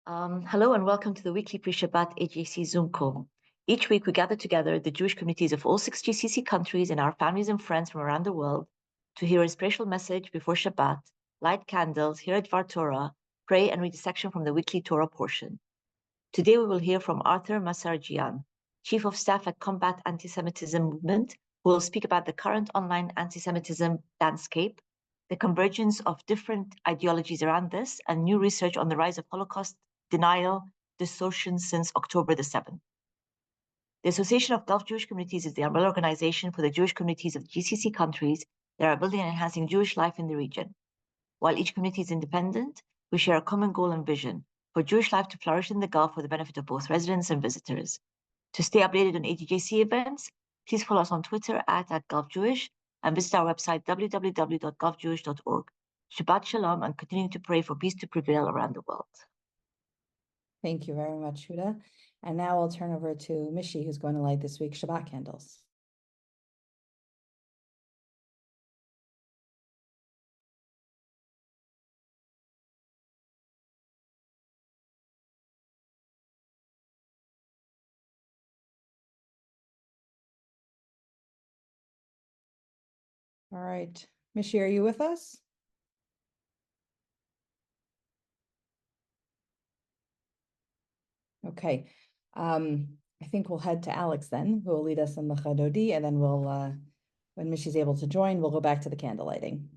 Hello and welcome to the weekly Pre-Shabbat AGJC Zoom call. Each week we gather together the Jewish communities of all 6 GCC countries and our families and friends from around the world to hear a spiritual message before Shabbat, light candles, hear a Dvar Torah, pray and read a section from the weekly Torah portion. Today we will hear from Arthur Masarjian, Chief of Staff at Combat Anti-Semitism Movement, who will speak about the current online anti-Semitism landscape, the convergence of different ideologies around this, and new research on the rise of Holocaust denial, distortion since October the 7th. The Association of Gulf Jewish Communities is the umbrella organization for the Jewish communities of GCC countries that are building and enhancing Jewish life in the region. While each community is independent, we share a common goal and vision for Jewish life to flourish in the Gulf for the benefit of both residents and visitors. To stay updated on AGJC events, please follow us on Twitter at @GulfJewish and visit our website www.gulfjewish.org. Shabbat Shalom, and continuing to pray for peace to prevail around the world. Thank you very much, Huda. And now I'll turn over to Mishi, who's going to light this week's Shabbat candles. All right, Mishi, are you with us? Okay, I think we'll head to Alex then, who will lead us in the Chadodi, and then we'll, when Mishi's able to join, we'll go back to the candle lighting.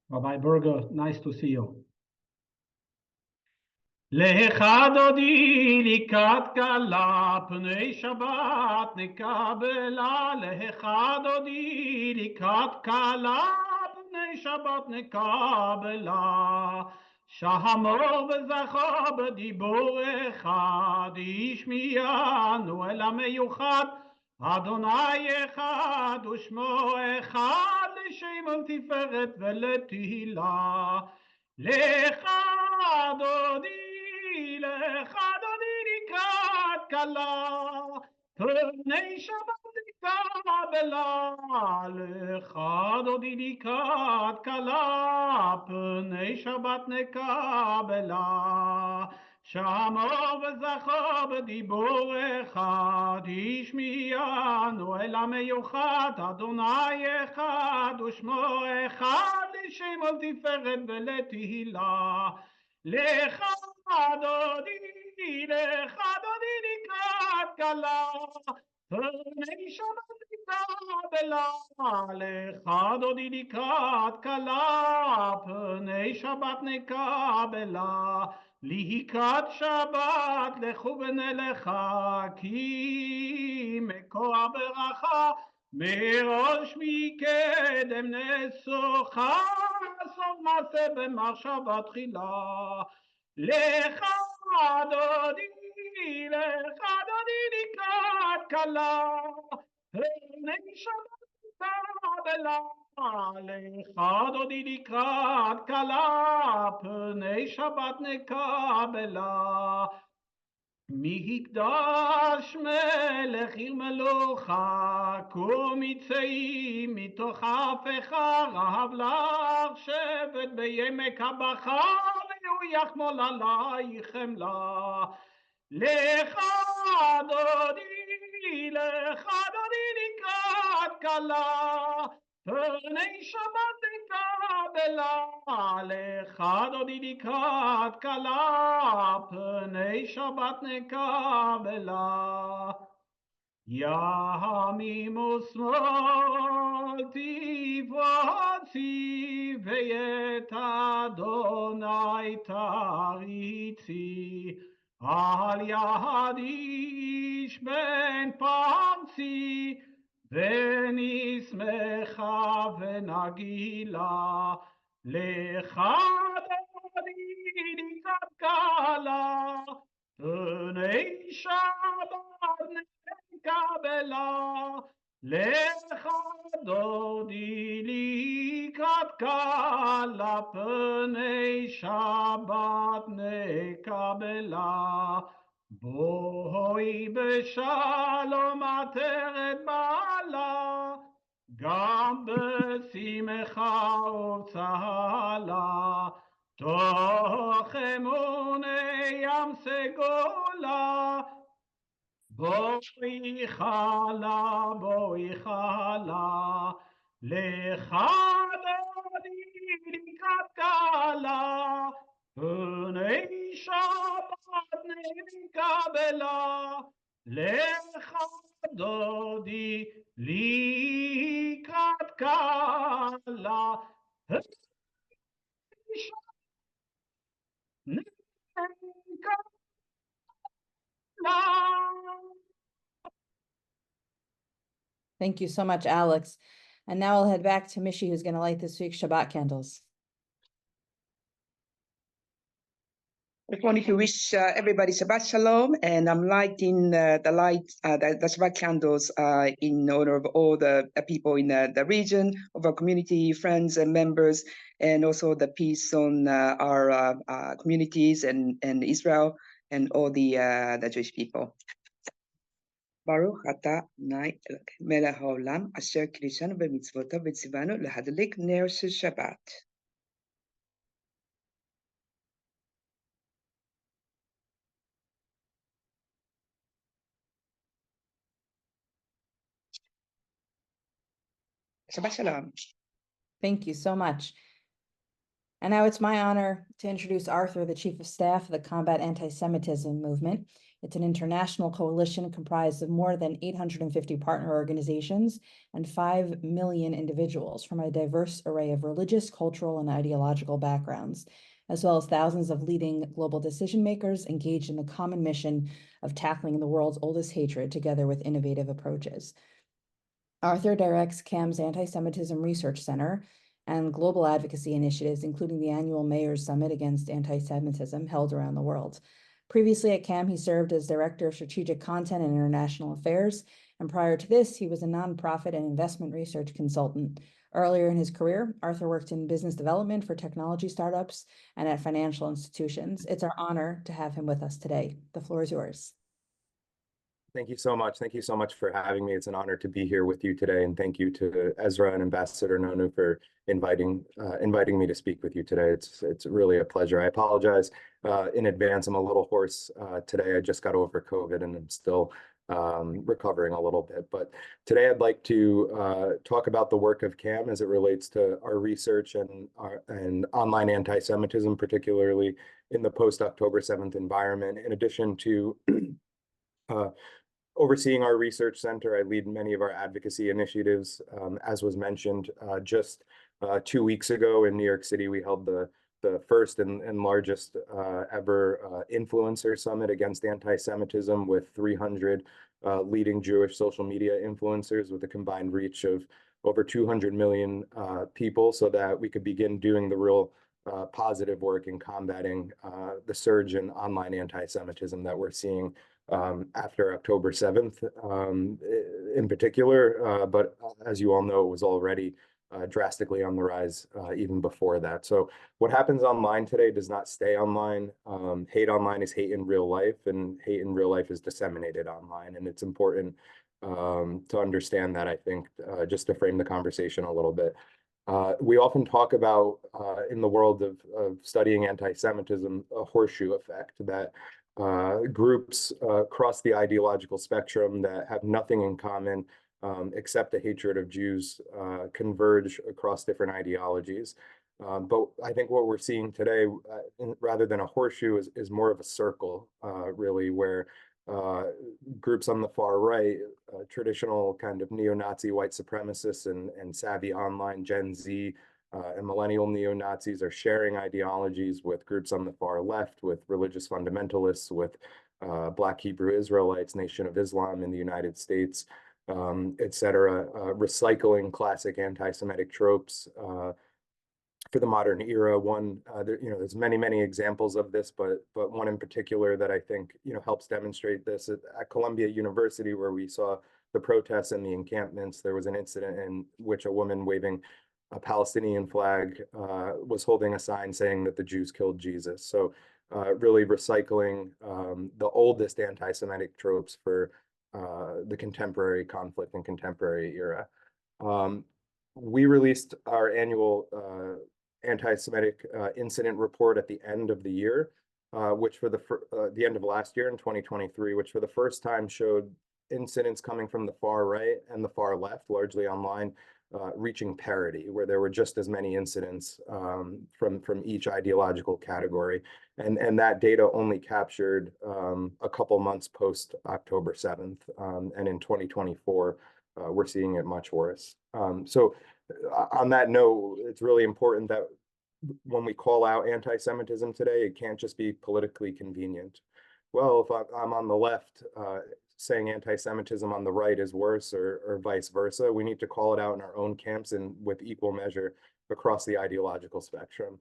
Rabbi Berger, nice to see you. Lechadodi likat kala pnei Shabbat nekabela. Lechadodi likat kala pnei Shabbat nekabela. Shahamor v'zachor b'dibur echad ishmiyanu el hameyuchad Adonai echad u'shmo echad l'shem tiferet ve'letihila lechadodi לקראת כלה פני שבת נקבלה לחדודי לקראת כלה פני שבת נקבלה שמור וזכור בדיבור אחד השמיענו אל המיוחד אדוני אחד ושמו אחד לשם ולתפארת ולתהילה לחדודי לקראת כלה פני שבת נקבלה לחדודי לקראת כלה פני שבת נקבלה לקראת שבת לכו ונלכה כי מקור הברכה מראש מקדם נסוכה סוף מעשה במחשבה תחילה לחדודי לקראת כלה פני שבת נקבלה לחדודי לקראת כלה פני שבת נקבלה מקדש מלך עיר מלוכה קום יצאי מתוך ההפכה רהב לך שבט בימק הבכר והוא יחמול עלייך חמלה לחדודי לקראת כלה פני שבת נקבלה לחדודי לקראת כלה פני שבת נקבלה ימים ושמאל תפרצי ואת אדוני תריצי על יד איש בן פרצי ונשמחה ונגילה לחדודי לקראת כלה פני שבת נקבלה לחדודי לקראת כלה פני שבת נקבלה בואי בשלום עטרת בעלה גם בשמחה ובצהלה תוך אמוני ים סגולה, בואי חלה, לך דודי לקראת קלה, פני שבת נקבלה, לך דודי לקראת קלה, Thank you so much, Alex. And now I'll head back to Mishi, who's going to light this week's Shabbat candles. I just wanted to wish everybody Shabbat Shalom, and I'm lighting the Shabbat candles in honor of all the people in the region, of our community, friends and members, and also the peace on our communities and Israel and all the Jewish people. Baruch atah Adonai melech haolam asher kiddushanu b'mitzvotav v'tzivanu lahadlik ner shel Shabbat. Shabbat Shalom. Thank you so much. And now it's my honor to introduce Arthur, the Chief of Staff of the Combat Anti-Semitism Movement. It's an international coalition comprised of more than 850 partner organizations and 5 million individuals from a diverse array of religious, cultural, and ideological backgrounds, as well as thousands of leading global decision makers engaged in the common mission of tackling the world's oldest hatred together with innovative approaches. Arthur directs CAM's Anti-Semitism Research Center and global advocacy initiatives, including the annual Mayor's Summit Against Anti-Semitism held around the world. Previously at CAM, he served as Director of Strategic Content and International Affairs, and prior to this, he was a nonprofit and investment research consultant. Earlier in his career, Arthur worked in business development for technology startups and at financial institutions. It's our honor to have him with us today. The floor is yours. Thank you so much. Thank you so much for having me. It's an honor to be here with you today. And thank you to Ezra and Ambassador Nonu for inviting me to speak with you today. It's really a pleasure. I apologize in advance. I'm a little hoarse today. I just got over COVID and I'm still recovering a little bit. But today I'd like to talk about the work of CAM as it relates to our research and online anti-Semitism, particularly in the post-October 7th environment. In addition to overseeing our research center, I lead many of our advocacy initiatives. As was mentioned, just 2 weeks ago in New York City, we held the first and largest ever influencer summit against anti-Semitism with 300 leading Jewish social media influencers with a combined reach of over 200 million people, so that we could begin doing the real positive work in combating the surge in online anti-Semitism that we're seeing after October 7th in particular, but as you all know, it was already drastically on the rise even before that. So what happens online today does not stay online. Hate online is hate in real life, and hate in real life is disseminated online. And it's important to understand that, I think, just to frame the conversation a little bit. We often talk about, in the world of studying anti-Semitism, a horseshoe effect, that groups across the ideological spectrum that have nothing in common except the hatred of Jews converge across different ideologies. But I think what we're seeing today, rather than a horseshoe, is more of a circle, really, where groups on the far right, traditional kind of neo-Nazi white supremacists and savvy online Gen Z and millennial neo-Nazis are sharing ideologies with groups on the far left, with religious fundamentalists, with Black Hebrew Israelites, Nation of Islam in the United States, et cetera, recycling classic anti-Semitic tropes for the modern era. There's many examples of this, but one in particular that I think helps demonstrate this at Columbia University, where we saw the protests and the encampments. There was an incident in which a woman waving a Palestinian flag was holding a sign saying that the Jews killed Jesus. So really recycling the oldest anti-Semitic tropes for the contemporary conflict and contemporary era. We released our annual anti-Semitic incident report at the end of the year, which for the end of last year in 2023, which for the first time showed incidents coming from the far right and the far left, largely online, reaching parity, where there were just as many incidents from each ideological category. And that data only captured a couple months post October 7th. And in 2024, we're seeing it much worse. So on that note, it's really important that when we call out anti-Semitism today, it can't just be politically convenient. Well, if I'm on the left, saying anti-Semitism on the right is worse, or vice versa, we need to call it out in our own camps and with equal measure across the ideological spectrum.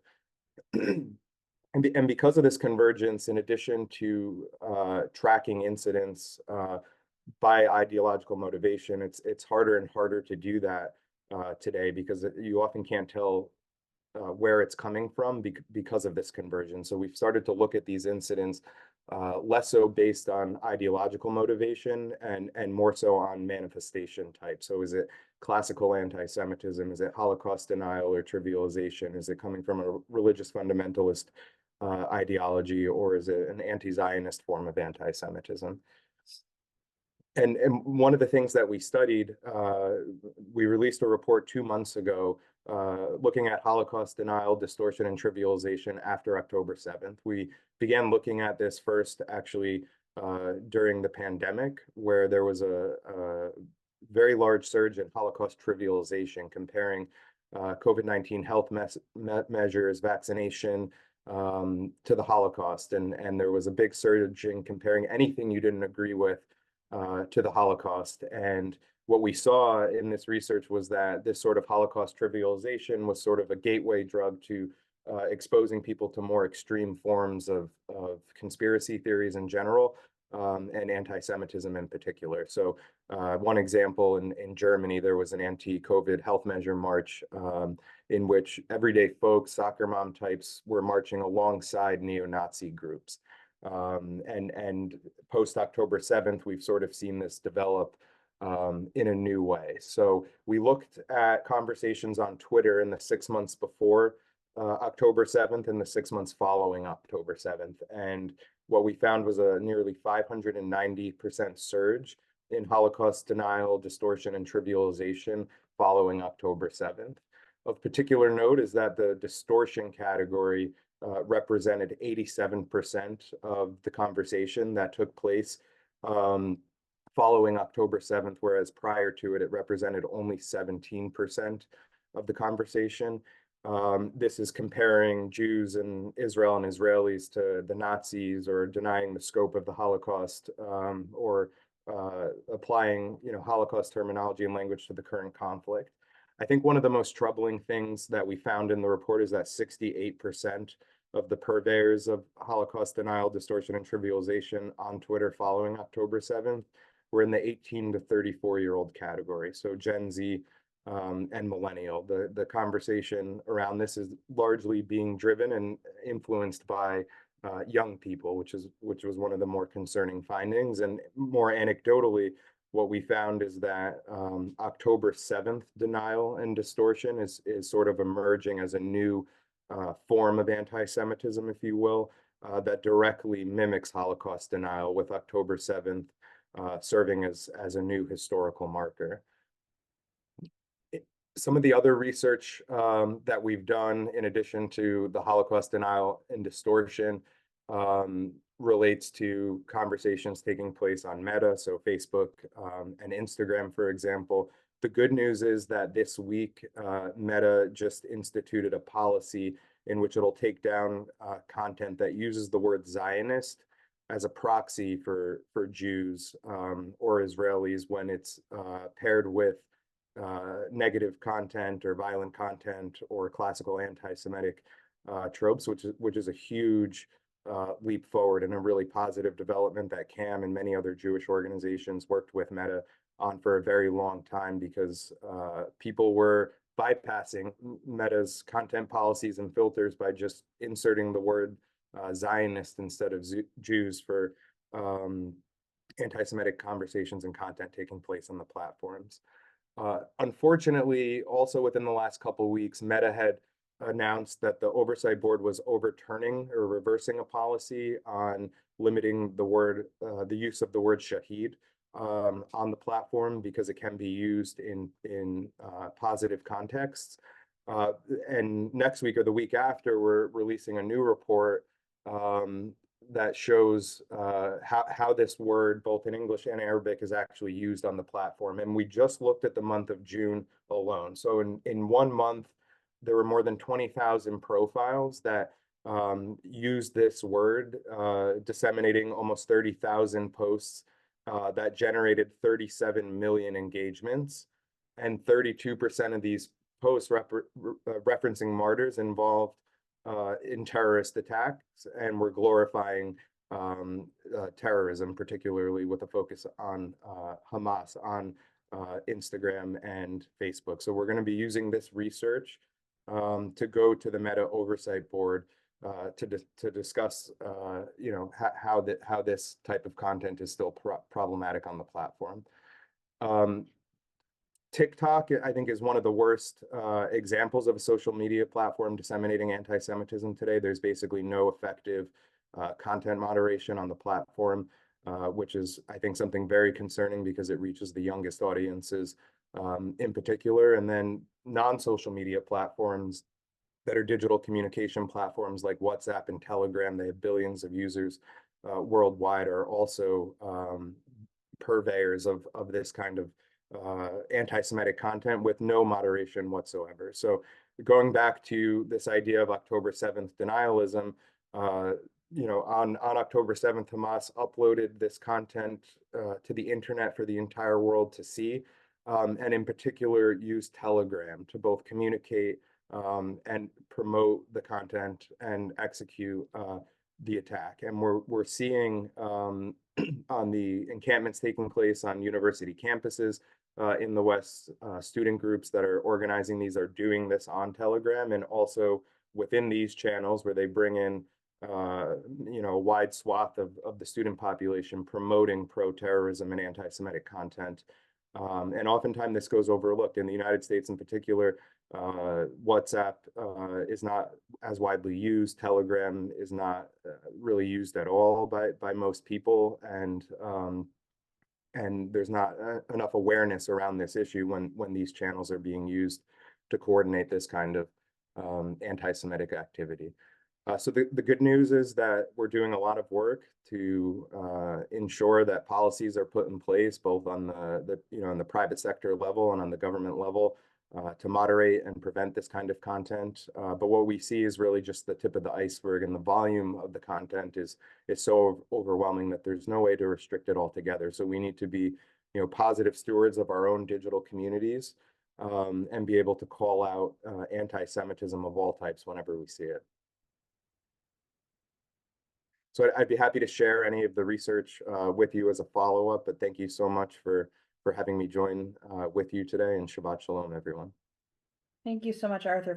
And because of this convergence, in addition to tracking incidents by ideological motivation, it's harder and harder to do that today, because you often can't tell where it's coming from because of this conversion. So we've started to look at these incidents less so based on ideological motivation and more so on manifestation type. So is it classical anti-Semitism? Is it Holocaust denial or trivialization? Is it coming from a religious fundamentalist ideology, or is it an anti-Zionist form of anti-Semitism? And one of the things that we studied, we released a report 2 months ago looking at Holocaust denial, distortion, and trivialization after October 7th. We began looking at this first actually during the pandemic, where there was a very large surge in Holocaust trivialization, comparing COVID-19 health measures, vaccination to the Holocaust. And there was a big surge in comparing anything you didn't agree with to the Holocaust. And what we saw in this research was that this sort of Holocaust trivialization was sort of a gateway drug to exposing people to more extreme forms of conspiracy theories in general, and anti-Semitism in particular. So one example, in Germany, there was an anti-COVID health measure march in which everyday folks, soccer mom types, were marching alongside neo-Nazi groups. And post October 7th, we've sort of seen this develop in a new way. So we looked at conversations on Twitter in the 6 months before October 7th and the 6 months following October 7th. And what we found was a nearly 590% surge in Holocaust denial, distortion, and trivialization following October 7th. Of particular note is that the distortion category represented 87% of the conversation that took place following October 7th, whereas prior to it, it represented only 17% of the conversation. This is comparing Jews in Israel and Israelis to the Nazis, or denying the scope of the Holocaust, or applying, Holocaust terminology and language to the current conflict. I think one of the most troubling things that we found in the report is that 68% of the purveyors of Holocaust denial, distortion, and trivialization on Twitter following October 7th were in the 18 to 34-year-old category, so Gen Z and millennial. The conversation around this is largely being driven and influenced by young people, which was one of the more concerning findings. And more anecdotally, what we found is that October 7th denial and distortion is sort of emerging as a new form of anti-Semitism, if you will, that directly mimics Holocaust denial, with October 7th serving as a new historical marker. Some of the other research that we've done, in addition to the Holocaust denial and distortion, relates to conversations taking place on Meta, so Facebook and Instagram, for example. The good news is that this week, Meta just instituted a policy in which it'll take down content that uses the word Zionist as a proxy for Jews or Israelis when it's paired with negative content or violent content or classical anti-Semitic tropes, which is a huge leap forward and a really positive development that CAM and many other Jewish organizations worked with Meta on for a very long time, because people were bypassing Meta's content policies and filters by just inserting the word Zionist instead of Jews for anti-Semitic conversations and content taking place on the platforms. Unfortunately, also within the last couple of weeks, Meta had announced that the oversight board was overturning or reversing a policy on limiting the use of the word shaheed on the platform because it can be used in positive contexts. And next week or the week after, we're releasing a new report that shows how this word, both in English and Arabic, is actually used on the platform. And we just looked at the month of June alone. So in 1 month, there were more than 20,000 profiles that used this word, disseminating almost 30,000 posts that generated 37 million engagements. And 32% of these posts referencing martyrs involved in terrorist attacks, and we're glorifying terrorism, particularly with a focus on Hamas on Instagram and Facebook. So we're going to be using this research to go to the Meta Oversight Board to discuss, how this type of content is still problematic on the platform. TikTok, I think, is one of the worst examples of a social media platform disseminating anti-Semitism today. There's basically no effective content moderation on the platform, which is, I think, something very concerning because it reaches the youngest audiences in particular. And then non-social media platforms that are digital communication platforms like WhatsApp and Telegram, they have billions of users worldwide, are also purveyors of this kind of anti-Semitic content with no moderation whatsoever. So going back to this idea of October 7th denialism, on October 7th, Hamas uploaded this content to the internet for the entire world to see, and in particular used Telegram to both communicate and promote the content and execute the attack. And we're seeing on the encampments taking place on university campuses in the West, student groups that are organizing these are doing this on Telegram, and also within these channels where they bring in a wide swath of the student population promoting pro-terrorism and anti-Semitic content. And oftentimes this goes overlooked. In the United States in particular, WhatsApp is not as widely used. Telegram is not really used at all by most people, and there's not enough awareness around this issue when these channels are being used to coordinate this kind of anti-Semitic activity. So the good news is that we're doing a lot of work to ensure that policies are put in place, both on the private sector level and on the government level, to moderate and prevent this kind of content. But what we see is really just the tip of the iceberg, and the volume of the content is so overwhelming that there's no way to restrict it altogether. So we need to be, positive stewards of our own digital communities, and be able to call out anti-Semitism of all types whenever we see it. So I'd be happy to share any of the research with you as a follow-up, but thank you so much for having me join with you today, and Shabbat Shalom, everyone. Thank you so much, Arthur,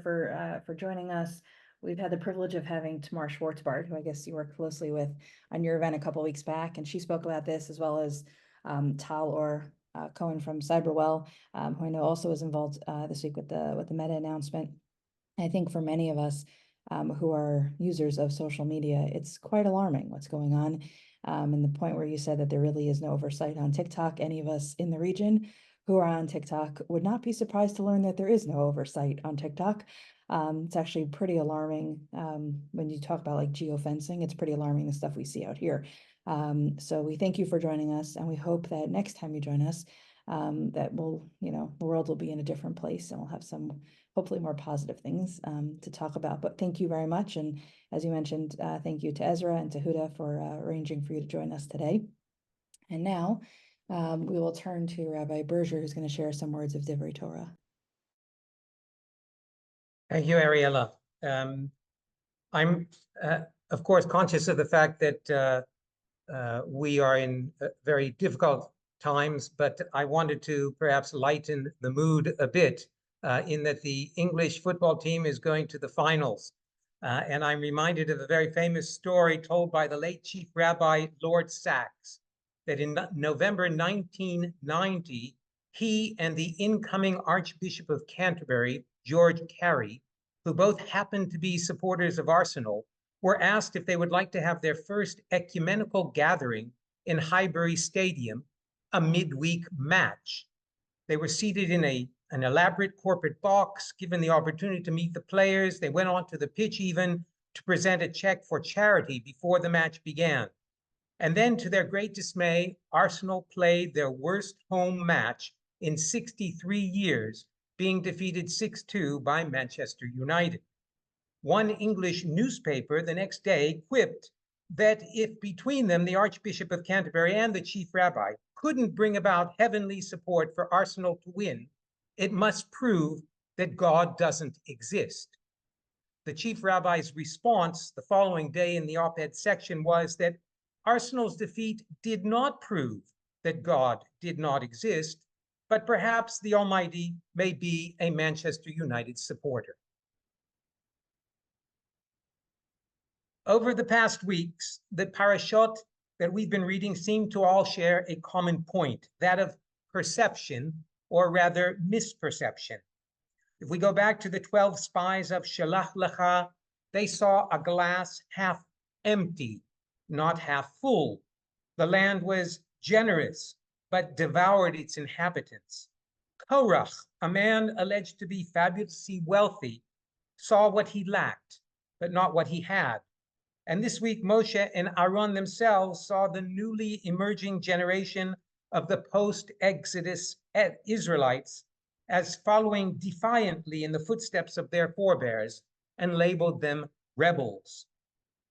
for joining us. We've had the privilege of having Tamar Schwartzbart, who I guess you worked closely with on your event a couple of weeks back, and she spoke about this, as well as Tal or Cohen from Cyberwell, who I know also was involved this week with the Meta announcement. I think for many of us who are users of social media, it's quite alarming what's going on. And the point where you said that there really is no oversight on TikTok, any of us in the region who are on TikTok would not be surprised to learn that there is no oversight on TikTok. It's actually pretty alarming when you talk about like geofencing. It's pretty alarming, the stuff we see out here. So we thank you for joining us, and we hope that next time you join us, that the world will be in a different place, and we'll have some hopefully more positive things to talk about. But thank you very much. And as you mentioned, thank you to Ezra and to Huda for arranging for you to join us today. And now we will turn to Rabbi Berger, who's going to share some words of Divrei Torah. Thank you, Ariella. I'm, of course, conscious of the fact that we are in very difficult times, but I wanted to perhaps lighten the mood a bit in that the English football team is going to the finals. And I'm reminded of a very famous story told by the late Chief Rabbi Lord Sachs, that in November 1990, he and the incoming Archbishop of Canterbury, George Carey, who both happened to be supporters of Arsenal, were asked if they would like to have their first ecumenical gathering in Highbury Stadium, a midweek match. They were seated in an elaborate corporate box, given the opportunity to meet the players. They went onto the pitch even to present a check for charity before the match began. And then, to their great dismay, Arsenal played their worst home match in 63 years, being defeated 6-2 by Manchester United. One English newspaper the next day quipped that if between them the Archbishop of Canterbury and the chief rabbi couldn't bring about heavenly support for Arsenal to win, it must prove that God doesn't exist. The chief rabbi's response the following day in the op-ed section was that Arsenal's defeat did not prove that God did not exist, but perhaps the Almighty may be a Manchester United supporter. Over the past weeks, the parashot that we've been reading seem to all share a common point, that of perception, or rather misperception. If we go back to the 12 spies of Shalach Lecha, they saw a glass half empty, not half full. The land was generous, but devoured its inhabitants. Korach, a man alleged to be fabulously wealthy, saw what he lacked, but not what he had. And this week, Moshe and Aaron themselves saw the newly emerging generation of the post-Exodus Israelites as following defiantly in the footsteps of their forebears, and labeled them rebels.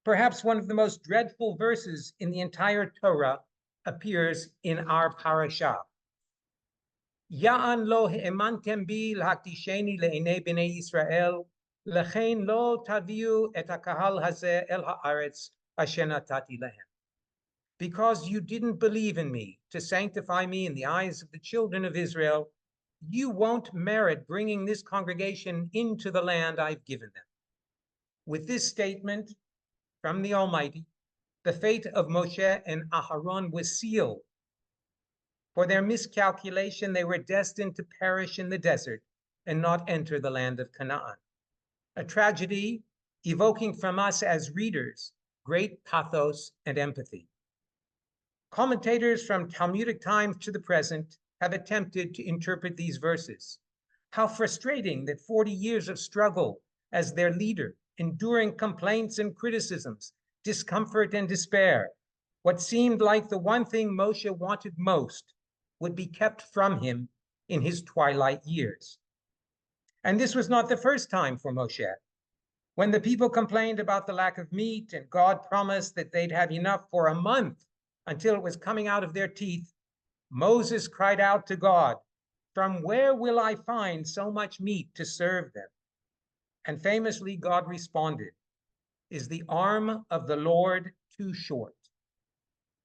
Perhaps one of the most dreadful verses in the entire Torah appears in our parasha. Ya'an lo he'emantem bi l'haktisheni le'enei b'nei Yisrael, lechein lo taviu et hakahal hazeh el haaretz asher natati lehem. Because you didn't believe in me to sanctify me in the eyes of the children of Israel, you won't merit bringing this congregation into the land I've given them. With this statement from the Almighty, the fate of Moshe and Aharon was sealed. For their miscalculation, they were destined to perish in the desert and not enter the land of Canaan. A tragedy evoking from us as readers great pathos and empathy. Commentators from Talmudic times to the present have attempted to interpret these verses. How frustrating that 40 years of struggle as their leader, enduring complaints and criticisms, discomfort and despair, what seemed like the one thing Moshe wanted most would be kept from him in his twilight years. And this was not the first time for Moshe. When the people complained about the lack of meat and God promised that they'd have enough for a month until it was coming out of their teeth, Moses cried out to God, "From where will I find so much meat to serve them?" And famously, God responded, "Is the arm of the Lord too short?"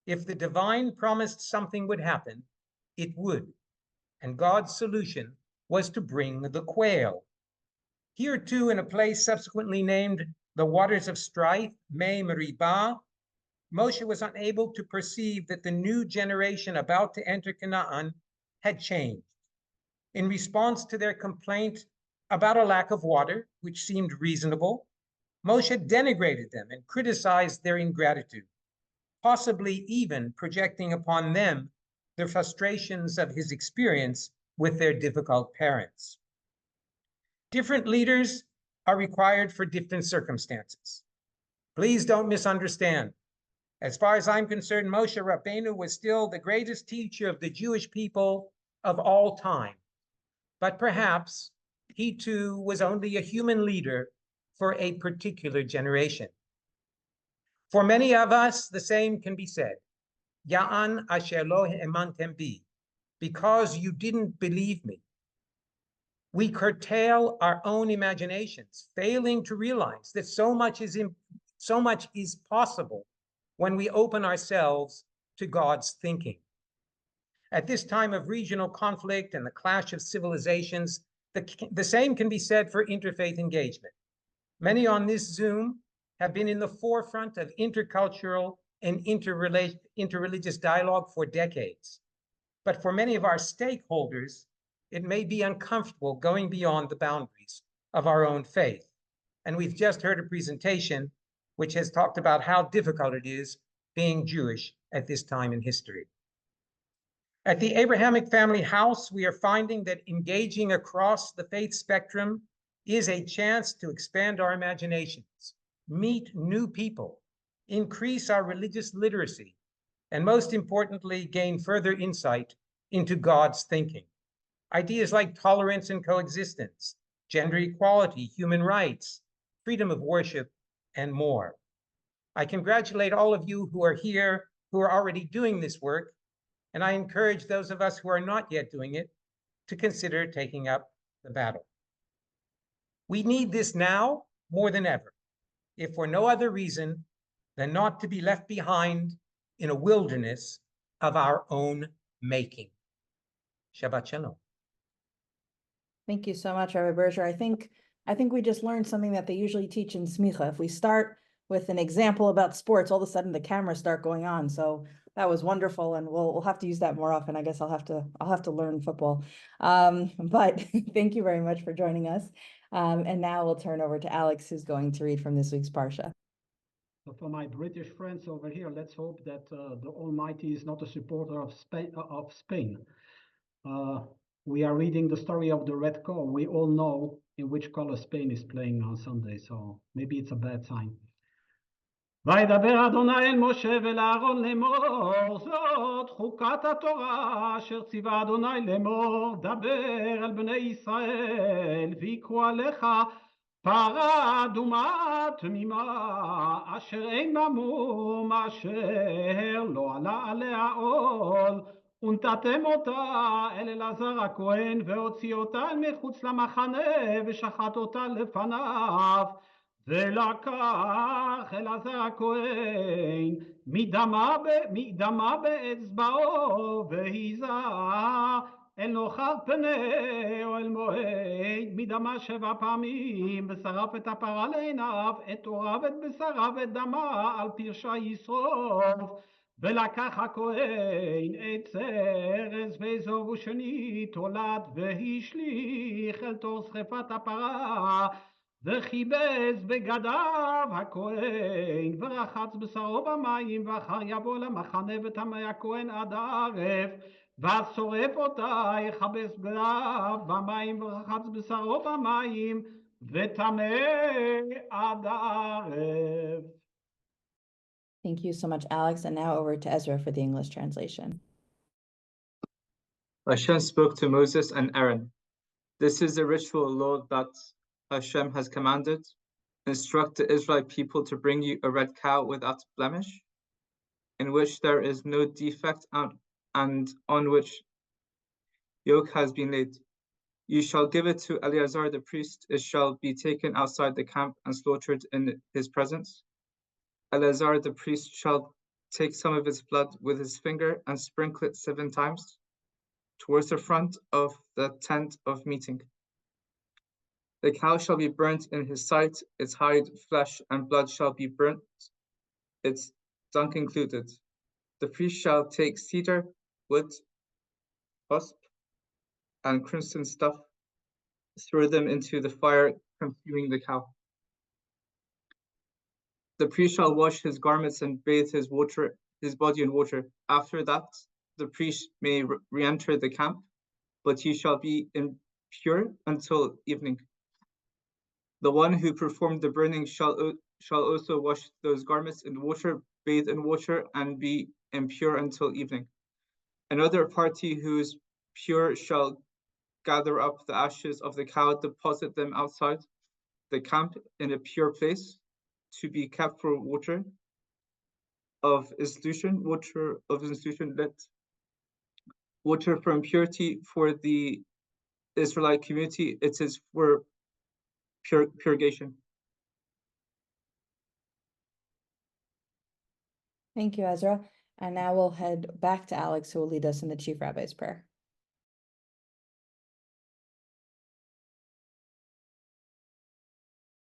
If the divine promised something would happen, it would. And God's solution was to bring the quail. Here too, in a place subsequently named the Waters of Strife, Mei Meribah, Moshe was unable to perceive that the new generation about to enter Canaan had changed. In response to their complaint about a lack of water, which seemed reasonable, Moshe denigrated them and criticized their ingratitude, possibly even projecting upon them the frustrations of his experience with their difficult parents. Different leaders are required for different circumstances. Please don't misunderstand. As far as I'm concerned, Moshe Rabbeinu was still the greatest teacher of the Jewish people of all time. But perhaps he too was only a human leader for a particular generation. For many of us, the same can be said. Ya'an asher lo ha'emantem bi, because you didn't believe me. We curtail our own imaginations, failing to realize that so much is possible when we open ourselves to God's thinking. At this time of regional conflict and the clash of civilizations, the same can be said for interfaith engagement. Many on this Zoom have been in the forefront of intercultural and interreligious dialogue for decades. But for many of our stakeholders, it may be uncomfortable going beyond the boundaries of our own faith. And we've just heard a presentation which has talked about how difficult it is being Jewish at this time in history. At the Abrahamic Family House, we are finding that engaging across the faith spectrum is a chance to expand our imaginations, meet new people, increase our religious literacy, and most importantly, gain further insight into God's thinking. Ideas like tolerance and coexistence, gender equality, human rights, freedom of worship, and more. I congratulate all of you who are here, who are already doing this work, and I encourage those of us who are not yet doing it to consider taking up the battle. We need this now more than ever, if for no other reason than not to be left behind in a wilderness of our own making. Shabbat Shalom. Thank you so much, Rabbi Berger. I think we just learned something that they usually teach in Smicha. If we start with an example about sports, all of a sudden the cameras start going on. So that was wonderful, and we'll have to use that more often. I guess I'll have to learn football. But thank you very much for joining us. And now we'll turn over to Alex, who's going to read from this week's Parsha. So for my British friends over here, let's hope that the Almighty is not a supporter of Spain. We are reading the story of the red car. We all know in which color Spain is playing on Sunday, so maybe it's a bad sign. וידבר אדוני אל משה ולאהרון לאמור, זאת חוקת התורה אשר ציווה אדוני לאמור, דבר אל בני ישראל ויקחו עליך פרה אדומה תמימה אשר אין בה מום אשר לא עלה עליה עול, ונתתם אותה אל אלעזר הכהן והוציא אותה אל מחוץ למחנה ושחט אותה לפניו. ולקח אלעזר הכהן מדמה באצבעו והיזה אל נוכח פנהו אל מועד מדמה 7 פעמים ושרף את הפרה לעיניו את עוריו ואת בשרה ואת דמה על פרשה ישרוף. ולקח הכהן את ארז ואזוב ושנית תולד והשליך אל תוך שרפת הפרה וכיבס בגדיו הכהן ורחץ בשרו במים ואחר יבוא למחנה וטמא הכהן עד הערב ושורף אותה יכבס בגדיו במים ורחץ בשרו במים וטמא עד הערב. Thank you so much, Alex. And now over to Ezra for the English translation. Hashem spoke to Moses and Aaron. This is the ritual law that Hashem has commanded. Instruct the Israelite people to bring you a red cow without blemish, in which there is no defect and on which yoke has been laid. You shall give it to Eleazar the priest. It shall be taken outside the camp and slaughtered in his presence. Eleazar the priest shall take some of its blood with his finger and sprinkle it 7 times towards the front of the tent of meeting. The cow shall be burnt in his sight, its hide, flesh, and blood shall be burnt, its dung included. The priest shall take cedar, wood, husp, and crimson stuff, throw them into the fire, consuming the cow. The priest shall wash his garments and bathe his body in water. After that, the priest may re-enter the camp, but he shall be impure until evening. The one who performed the burning shall also wash those garments in water, bathe in water, and be impure until evening. Another party who is pure shall gather up the ashes of the cow, deposit them outside the camp in a pure place, to be kept for water of institution, water for impurity for the Israelite community. It is for purgation. Thank you, Ezra. And now we'll head back to Alex, who will lead us in the Chief Rabbi's prayer.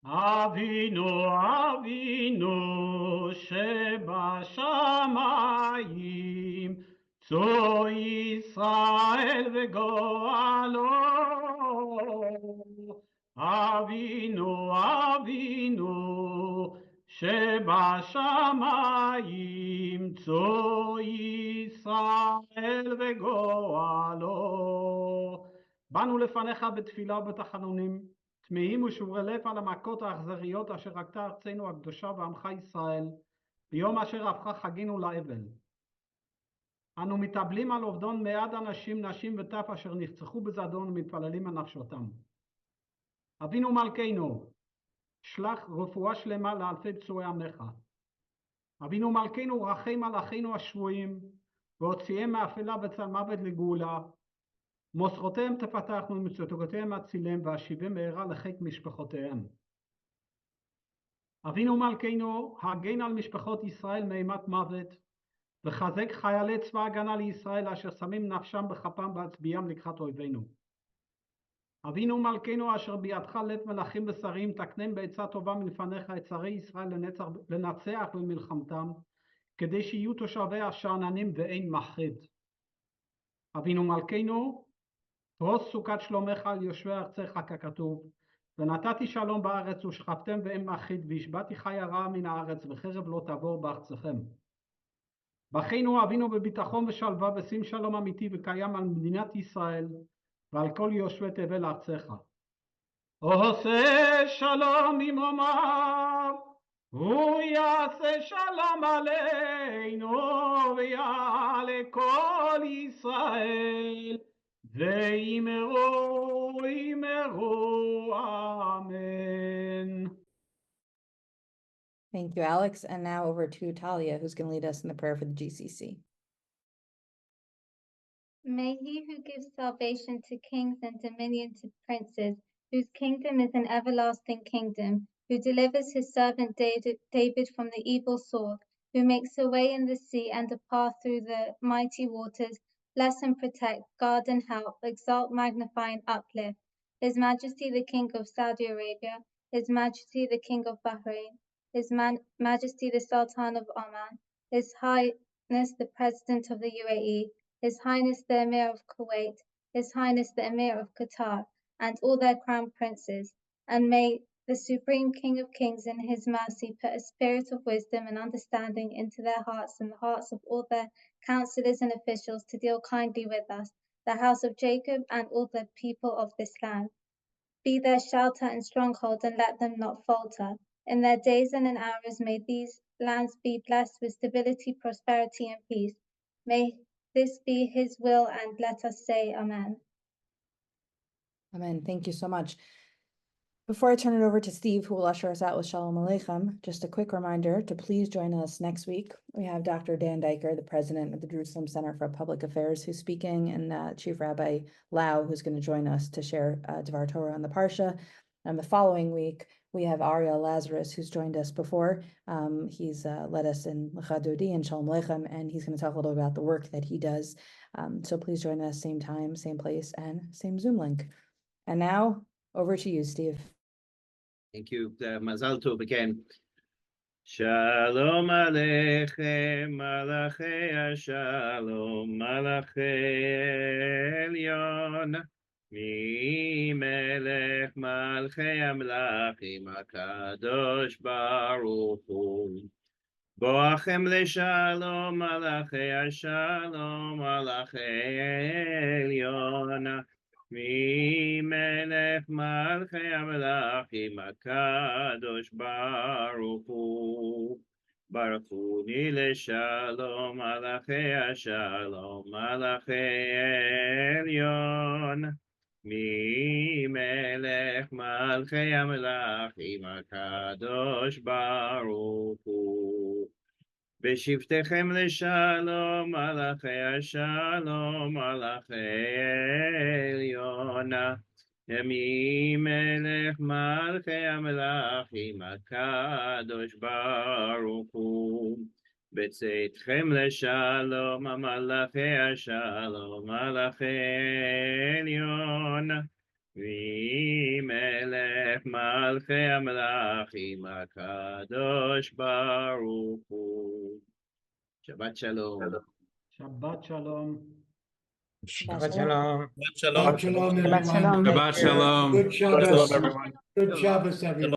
Avinu, Avinu, שבשמיים, צו ישראל וגואלו, אבינו, אבינו, שבשמיים, צור ישראל וגואלו. באנו לפניך בתפילה ובתחנונים, תמהים ושוברי לב על המכות האכזריות אשר הכתה ארצנו הקדושה ועמך ישראל, ביום אשר הפכה חגינו לאבל. אנו מתאבלים על אובדן 100 אנשים, נשים וטף אשר נרצחו בזדון ומתפללים על נפשותם. אבינו מלכנו, שלח רפואה שלמה לאלפי פצועי עמך. אבינו מלכנו, רחם על אחינו השבויים, והוציאם מאפלה וצל מוות לגאולה. מוסרותיהם תפתח ומצוקותיהם הצילם, והשיבם מהרה לחיק משפחותיהם. אבינו מלכנו, הגן על משפחות ישראל מאימת מוות, וחזק חיילי צבא הגנה לישראל אשר שמים נפשם בכפם בהצביעם לקראת אויבינו. אבינו מלכנו, אשר בידך לב מלכים ושרים, תקנם בעצה טובה מלפניך את שרי ישראל לנצח במלחמתם, כדי שיהיו תושביה שאננים ואין מחריד. אבינו מלכנו, פרוס סוכת שלומך על יושבי ארצך ככתוב, ונתתי שלום בארץ ושכבתם ואין מחריד, והשבעתי חיה רעה מן הארץ וחרב לא תעבור בארצכם. בכינו אבינו בביטחון ושלווה ושים שלום אמיתי וקיים על מדינת ישראל ועל כל יושבי תבל ארצך. עושה שלום ממרומיו, הוא יעשה שלום עלינו ויעלה כל ישראל, ואמרו אמרו אמן. Thank you, Alex. And now over to Talia, who's going to lead us in the prayer for the GCC. May he who gives salvation to kings and dominion to princes, whose kingdom is an everlasting kingdom, who delivers his servant David from the evil sword, who makes a way in the sea and a path through the mighty waters, bless and protect, guard and help, exalt, magnify and uplift His Majesty the King of Saudi Arabia, His Majesty the King of Bahrain, His Majesty the Sultan of Oman, His Highness the President of the UAE, His Highness the Emir of Kuwait, His Highness the Emir of Qatar, and all their crown princes. And may the Supreme King of Kings in his mercy put a spirit of wisdom and understanding into their hearts and the hearts of all their counselors and officials to deal kindly with us, the house of Jacob and all the people of this land. Be their shelter and stronghold and let them not falter. In their days and in hours may these lands be blessed with stability, prosperity and peace. May this be his will, and let us say amen. Amen. Thank you so much. Before I turn it over to Steve, who will usher us out with Shalom Aleichem, just a quick reminder to please join us next week. We have Dr. Dan Diker, the president of the Jerusalem Center for Public Affairs, who's speaking, and Chief Rabbi Lau, who's going to join us to share Dvar Torah on the Parsha. And the following week, we have Ariel Lazarus, who's joined us before. He's led us in Lecha Dodi and Shalom Aleichem, and he's going to talk a little about the work that he does. So please join us same time, same place, and same Zoom link. And now, over to you, Steve. Thank you. Mazal Tov again. Shalom Aleichem, Malachei Shalom, Malachei Elyon, Mi Melech Malchei Amlachim, HaKadosh Baruch Hu. Boachem leShalom, Malachei Shalom, Malachei Elyon, Mi Melech Malchei Amlachim, HaKadosh Baruch Hu. Baruchuni leShalom, Malachei Shalom, Malachei Elyon. Mi Melech Malchei Amlachim, HaKadosh Baruch Hu. B'shivtechem leShalom, Malachei Shalom, Malachei Elyon. Mi Melech Malchei Amlachim, HaKadosh Baruch Hu. B'tzeitchem leShalom, Malachei Shalom, Malachei Elyon. Mi Melech Malchei Amlachim, HaKadosh Baruch Hu. Shabbat Shalom. Shabbat Shalom. Shabbat shalom. Shalom. Shalom, Shabbat everyone. shalom. Shabbat shalom. Good Shabbos. everyone. Good Shabbos, everyone.